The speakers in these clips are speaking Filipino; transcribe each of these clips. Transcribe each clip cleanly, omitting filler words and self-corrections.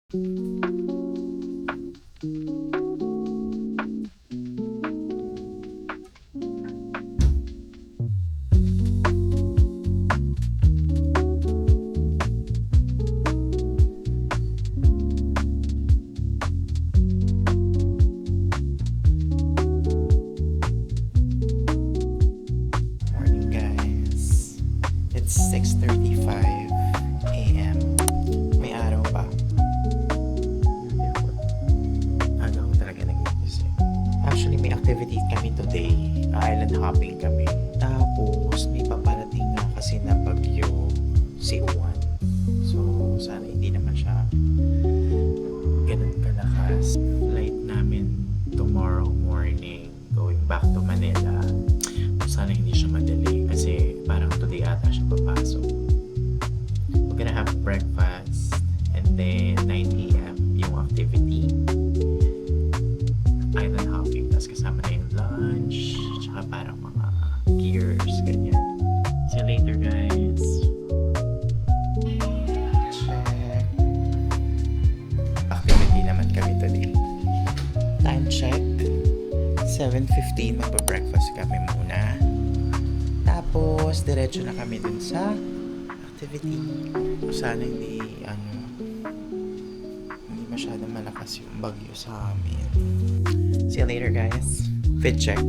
Morning guys. It's 6:35 a.m. May araw pa. Aga ko talaga nagigising. Actually, may activity kami today. Island hopping kami. Tapos, may paparating na kasi na bagyo si Juan. So, sana hindi naman siya ganun kalakas. Flight namin tomorrow morning going back to Manila. Sana hindi siya madali kasi parang today ata siya papasok. We're gonna have breakfast and then 9 a.m. yung activity. Island hopping. Tapos kasama na yung lunch. Tsaka parang mga gears. Ganyan. See you later guys. Check. Activity naman kami today. Time check. 7:15 magpa-breakfast kami muna. Tapos, diretso na kami dun sa activity. Sana hindi masyadong malakas yung bagyo sa amin. See you later, guys. Fit check.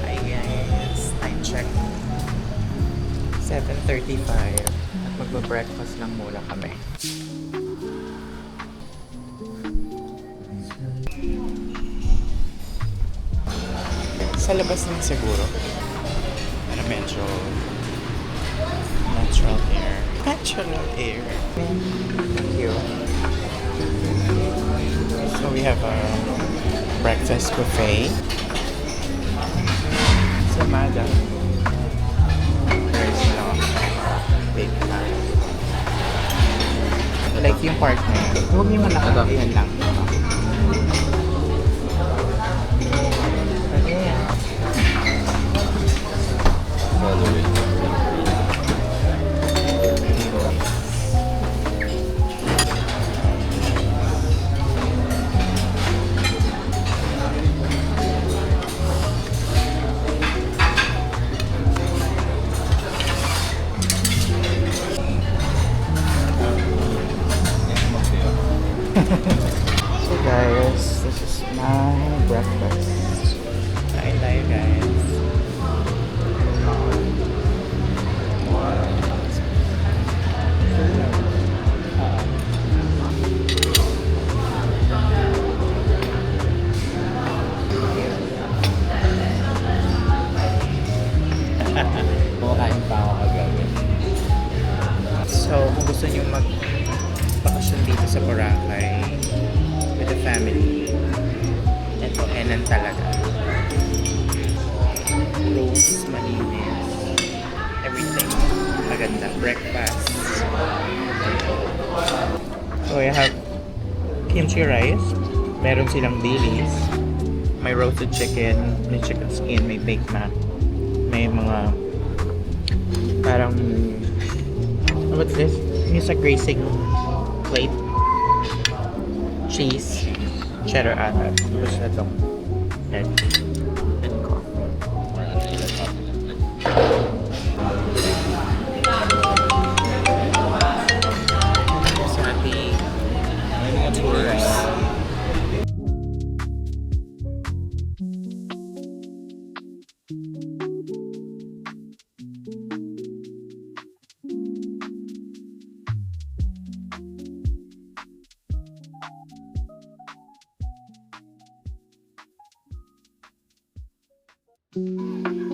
Hi guys, time check 7:35 at magbe-breakfast lang muna kami. Sa labas lang siguro para medyo natural air. Natural air. Thank you. So we have a breakfast buffet. Samada. There's no big man. Like yung partner. Huwag niyo malaki. Yan lang. Ano yan? So guys, this is my breakfast. Kain tayo guys. Kumakain pa ako kagabi. So, kung gusto niyo magpakasyon dito sa Boracay with the family, ito, enan talaga. Rooms, malinis, everything. Maganda. Breakfast. So, I have kimchi rice. Meron silang dilis. May roasted chicken, may chicken skin, may baked mac. May mga parang what's this? Yung sa grazing plate. Cheese. Cheddar ata. Tapos na itong egg. And coffee. Sa ating tours.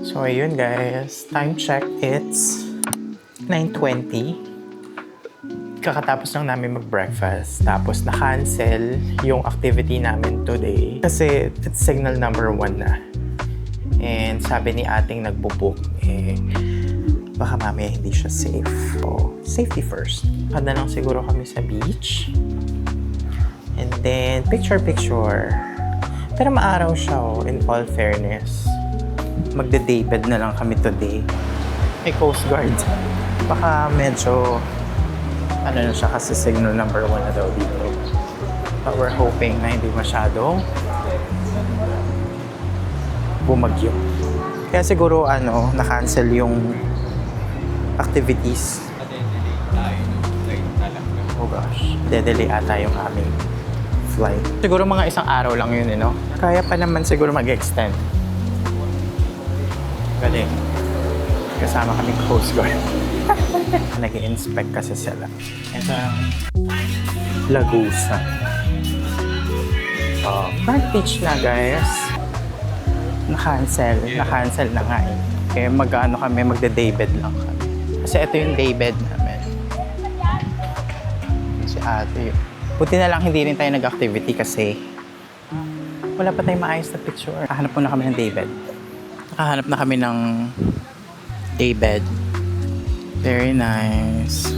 So ayun guys, time check, it's 9:20. kakatapos lang namin mag-breakfast. Tapos na-cancel yung activity namin today. Kasi it's signal number 1 na. And sabi ni ating nagbo-book, baka mamaya hindi siya safe. So, safety first. Kada lang siguro kami sa beach. And then, picture-picture. Pero maaraw siya, in all fairness. Magde-daybed na lang kami today. May Coast Guard. Baka medyo, na siya kasi signal number 1 na daw dito. But we're hoping na hindi masyadong bumagyo. Kaya siguro, na-cancel yung activities. Oh gosh, dedelay ata yung aming flight. Siguro mga isang araw lang yun, no? Kaya pa naman siguro mag-extend. Galing. Kasama kaming Coast Guard. Nag-i-inspect kasi sila. Ito ang Lagusa. Front beach na, guys. Na-cancel na nga eh. Kaya magde-daybed lang kami. Kasi ito yung daybed namin. Si ate yun. Buti na lang hindi rin tayo nag-activity kasi wala pa tayong maayos na picture. Nakahanap muna kami ng daybed. Nakahanap na kami ng daybed. Very nice.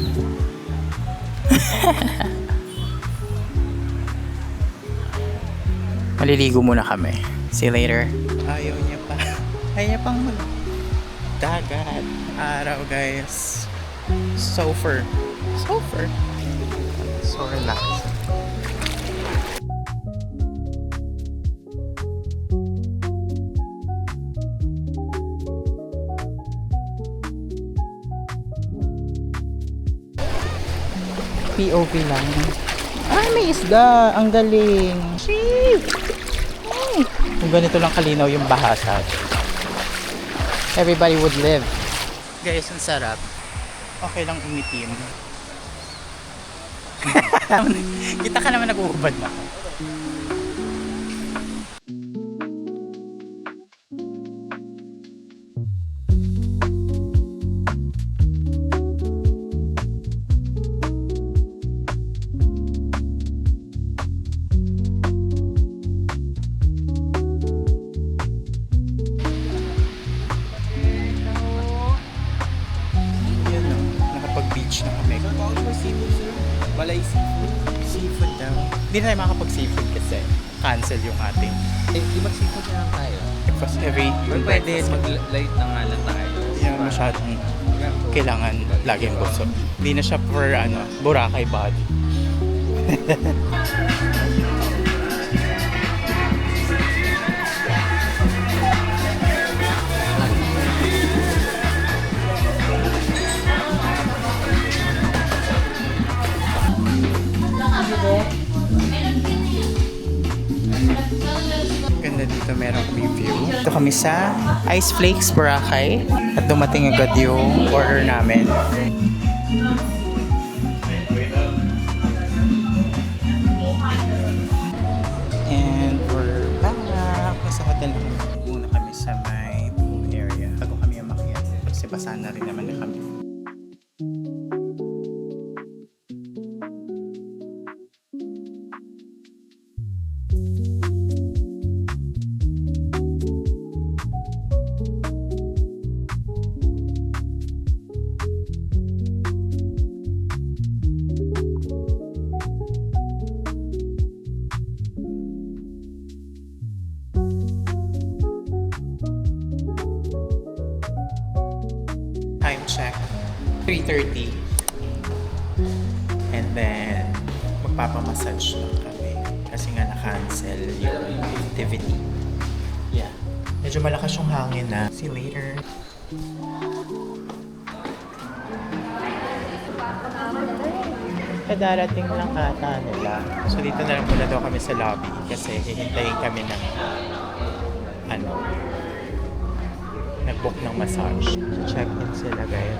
Maliligo muna kami. See you later. Ayaw niya pa. Ayaw niya pang dagat. Araw, guys. Surfer. So relaxed. POV lang. Ay, may isda. Ang galing. Sheep! Kung ganito lang kalinaw yung bahasa, everybody would live. Guys, ang sarap. Okay lang umitim. Kita ka naman nag-uubad na. Beach na kami. Balay seafood. Seafood daw. Hindi na tayo makakapag-seafood kasi cancel yung ating Di mag-seafood na lang tayo. breakfast every Pwede mag-light na nga lang tayo. Yan masyadong kailangan laging busog. Hindi na siya for Boracay body. Ganda dito, meron kami view. Ito kami sa Ice Flakes, Boracay. At dumating agad yung order namin. And we're back. Nasa hotel muna kami sa may pool area. Bago kami umakyat. Kasi basa na rin naman na kami. Time check, 3:30. And then, magpapamassage lang kami. Kasi nga na-cancel yung activity. Yeah. Medyo malakas yung hangin na. See you later. Darating lang ata nila. So dito na lang muna daw kami sa lobby kasi hihintayin kami ng nag-book ng massage. Check-in sila, guys.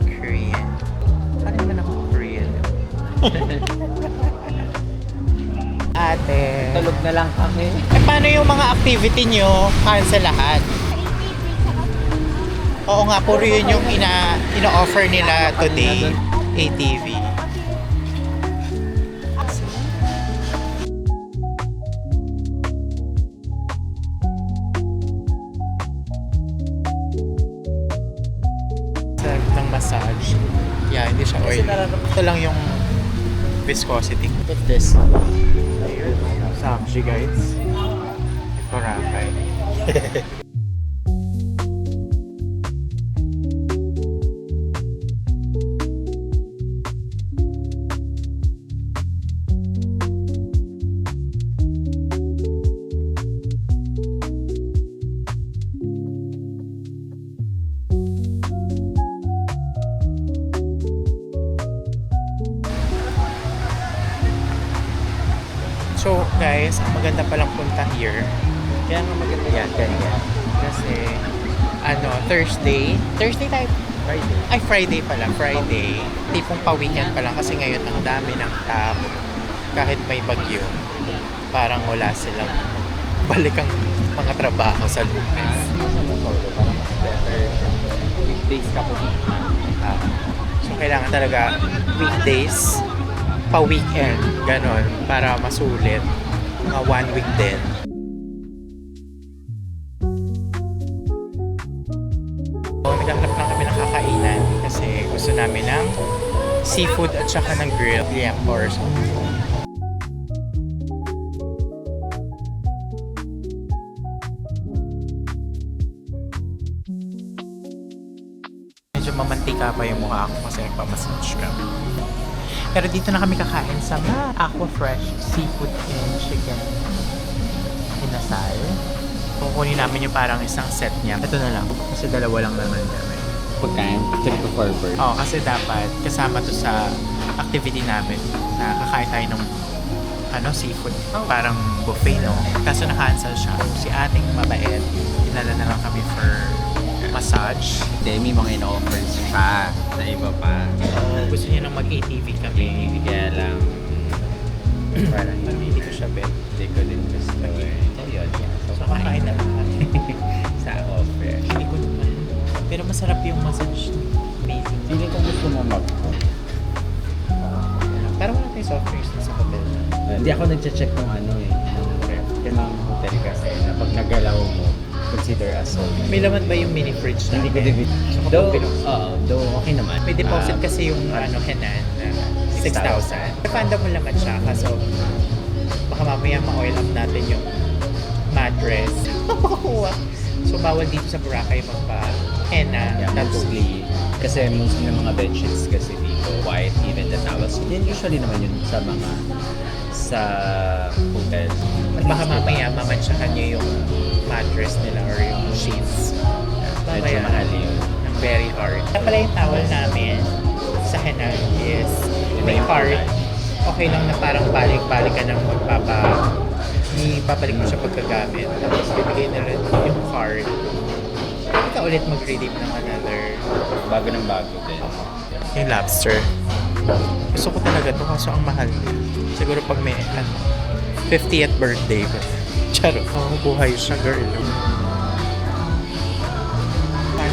Korean. Parang naman ako Korean. Ate. Tulog na lang kami. Paano yung mga activity nyo? Cancel lahat. Oo nga, puro yun yung ina-offer nila today. ATV. Ng massage. Yeah, hindi siya oily. Ito lang yung viscosity. What's this? Samji guys. Boracay. So guys, ang maganda palang punta here. Kaya nga maganda Yan, ganyan. Kasi, Thursday tayo. Friday. Ay, Friday pala. Friday. Tipong pa-weekend pa lang kasi ngayon ang dami ng tao. Kahit may bagyo, parang wala silang balik ang mga trabaho sa lunes. Parang mas better. Weekdays ka po. So, kailangan talaga weekdays, pa-weekend, ganon, para masulit. Mga 1 week din. So, naghahanap lang kami ng kakainan kasi gusto namin ng seafood at saka ng grilled liempo or something. Medyo mamantika pa yung mukha ko kasi nagpapamassage kami. Pero dito na kami kakain sa Aqua Fresh Seafood and Chicken Inasal. Kukunin namin yung parang isang set niya. Ito na lang kasi dalawa lang naman kami. Pagkain, 3 to 4 birds. Oo, kasi dapat kasama to sa activity namin na kakain tayo ng seafood. Parang buffet, no? Kaso na-cancel siya. Si ating mabait, dinala na lang kami for massage. Hindi, may mga in-offers siya na iba pa. Oo, gusto niya nang mag-ATV kami. Hindi kaya lang parang Hindi ko siya bet. hindi ko din gusto eh. So yun, yeah. So, kakain na lang kami. Sa offer. Hindi ko naman. Pero masarap yung massage. Amazing. Feeling ko gusto mo Parang wala tayong soft drinks na sa hotel. Hindi ako nag-check ng ng ref. Yan ang hotel kasi na pag nagalaw mo, consider as sold. May laman ba yung mini fridge na? Hindi ko din. Though, Though okay naman. may deposit kasi yung Henan na 6,000. Refunda mo naman siya kaso baka mamaya ma-oil up natin yung mattress. So bawal dito sa Boracay magpa-henna. Yeah, mostly. Kasi most ng mga bedsheets kasi dito, white, even the towels. Yan usually naman yun sa hotel. Baka mamaya mamansyahan niyo yung mattress nila or yung sheets. Medyo mahal yun. Very hard. Kaya pala yung towel namin sa Henan is may heart. Okay lang na parang balik-balik ka nang ipabalik mo siya pagkagamit. Tapos bibigay na rin yung card. Hindi ka ulit mag-redeem ng another. Bago ng bago din. Yung lobster. Gusto ko talaga to kaso ang mahal din. Siguro pag may 50th birthday ko. Charo. Buhay siya, girl.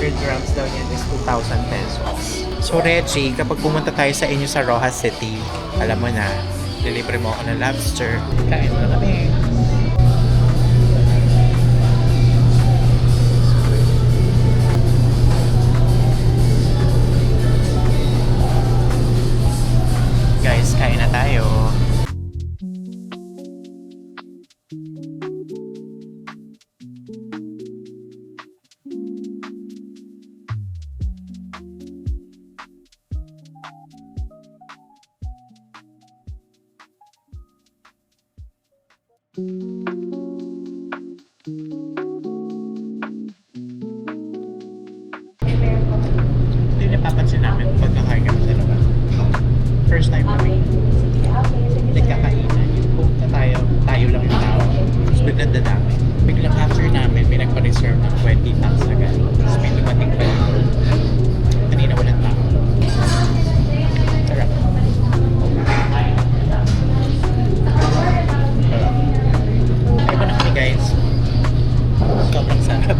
100 grams daw niyan is 2,000 pesos. So Reggie, kapag pumunta tayo sa inyo sa Rojas City, alam mo na, lilibre mo ako ng lobster. Kain mo na kami. Guys, kain na tayo. Hindi napapansin namin pag nakain kami sa labas. First time kami nagkakainan. Yung punta tayo lang yung tao. Tapos biglang dadami. Biglang after namin, may nagpa-reserve ng 20 packs agad. Tapos may dumating pa yun. Kanina walang tao. Sarap. Ayun na kami guys. Sobrang sarap.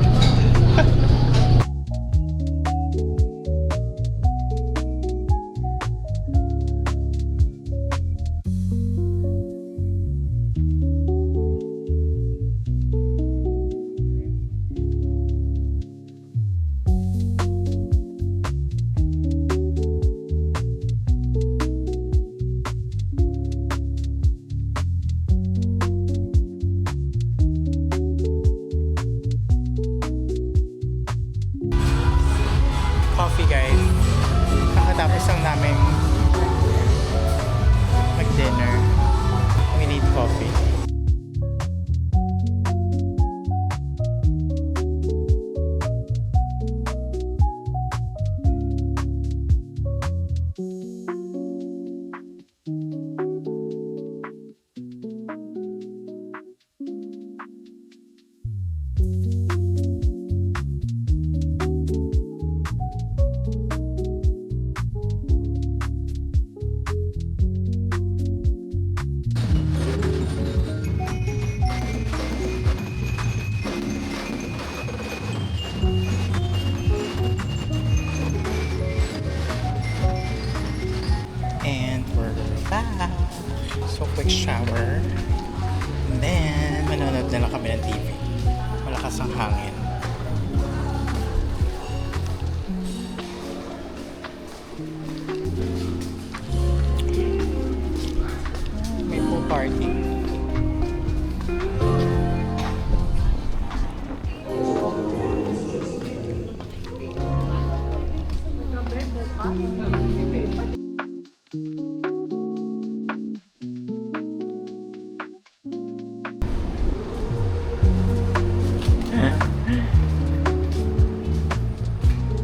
So, quick shower. And then, manonood na lang kami ng TV. Malakas ang hangin. May pool party.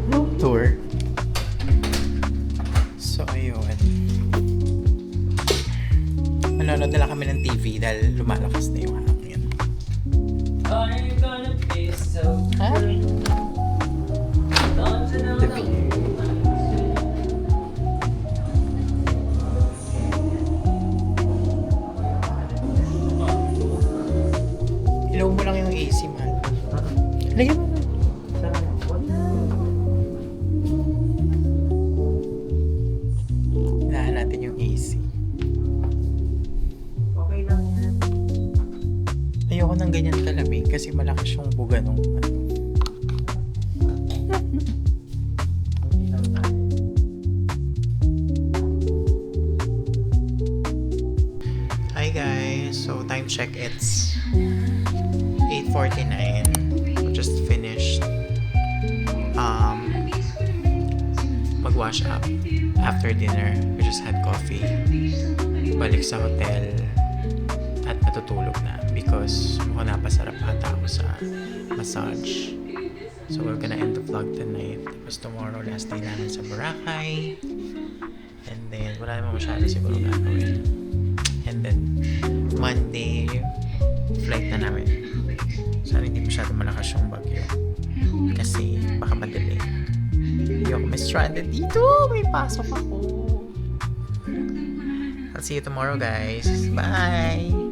Room tour. So, ayun. Manonood na lang kami ng TV dahil lumalakas na yung hangin. Are you gonna be so Ha? The view. Ilaw mo lang yung AC, man. Lagyan mo na. Hinahan natin yung AC. Okay lang yan. Ayoko ng ganyan kalamig kasi malakas yung buga nung ano. Hi guys, so time check, it's 8:49. We just finished mag-wash up after dinner. We just had coffee. Balik sa hotel at natutulog na because mukhang napasarap ata ako sa massage. So we're gonna end the vlog tonight. Tapos tomorrow, last day namin sa Boracay. And then wala naman masyado siguro gagawin. And then Monday, flight na namin. Sana hindi masyado malakas yung bagyo. Kasi baka madali. Hindi ako may stranded dito. May pasok ako. I'll see you tomorrow, guys. Bye!